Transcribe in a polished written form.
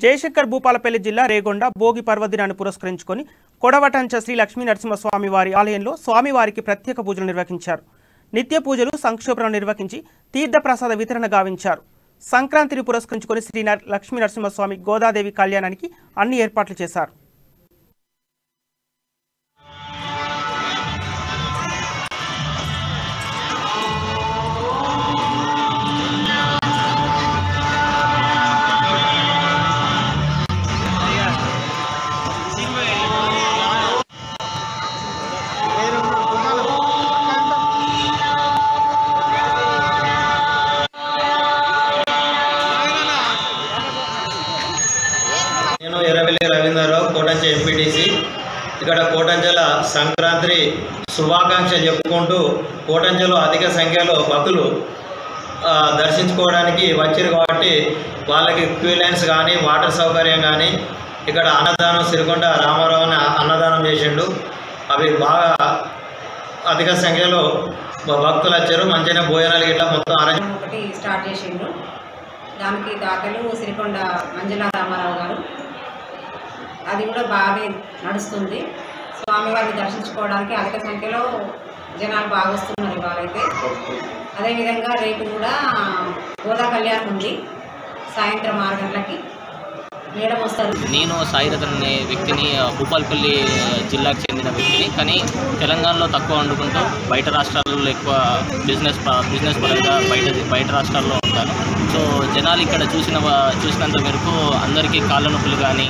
జయశంకర్ భూపాలపల్లి జిల్లా రేగొండ భోగి పర్వదినాన్ని పురస్కరించుకొని కొడవటంచ శ్రీ లక్ష్మీ నరసింహస్వామి వారి ఆలయంలో స్వామివారికి ప్రత్యేక పూజలు నిర్వహించారు. నిత్య పూజలు సంక్షోభం నిర్వహించి తీర్థప్రసాద వితరణ గావించారు. సంక్రాంతిని పురస్కరించుకొని శ్రీ లక్ష్మీ నరసింహస్వామి గోదాదేవి కళ్యాణానికి అన్ని ఏర్పాట్లు చేశారు. నేను ఎర్రవెల్లి రవీంద్రరావు కోటంచ ఎంపీటీసీ. ఇక్కడ కోటంచల సంక్రాంతి శుభాకాంక్షలు చెప్పుకుంటూ కోటంచలో అధిక సంఖ్యలో భక్తులు దర్శించుకోవడానికి వచ్చారు కాబట్టి వాళ్ళకి క్యూ లైన్స్ కానీ వాటర్ సౌకర్యం కానీ ఇక్కడ అన్నదానం సిరికొండ రామారావు అన్నదానం చేసిండు. అవి బాగా అధిక సంఖ్యలో భక్తులు వచ్చారు. మంచిగా భోజనాలు ఇట్లా మొత్తం అరేంజ్ ఒకటి స్టార్ట్ చేసిండు. దానికి దాతలు సిరికొండ మంజుల రామారావు గారు. అది కూడా బాగా నడుస్తుంది. స్వామివారిని దర్శించుకోవడానికి అధిక సంఖ్యలో జనాలు బాగా వస్తున్నారు ఇవాళైతే. అదేవిధంగా రేపు కూడా గోదా కళ్యాణం ఉంది. సాయంత్రం 6 గంటలకి మేడం వస్తారు. నేను సాయిరథన్ అనే వ్యక్తిని, భూపాలపల్లి జిల్లాకు చెందిన వ్యక్తిని. కానీ తెలంగాణలో తక్కువ వండుకుంటూ బయట రాష్ట్రాల్లో ఎక్కువ బిజినెస్ పరంగా బయట రాష్ట్రాల్లో ఉంటాను. సో జనాలు ఇక్కడ చూసినంత మేరకు అందరికీ కాళ్ళ నొప్పులు కానీ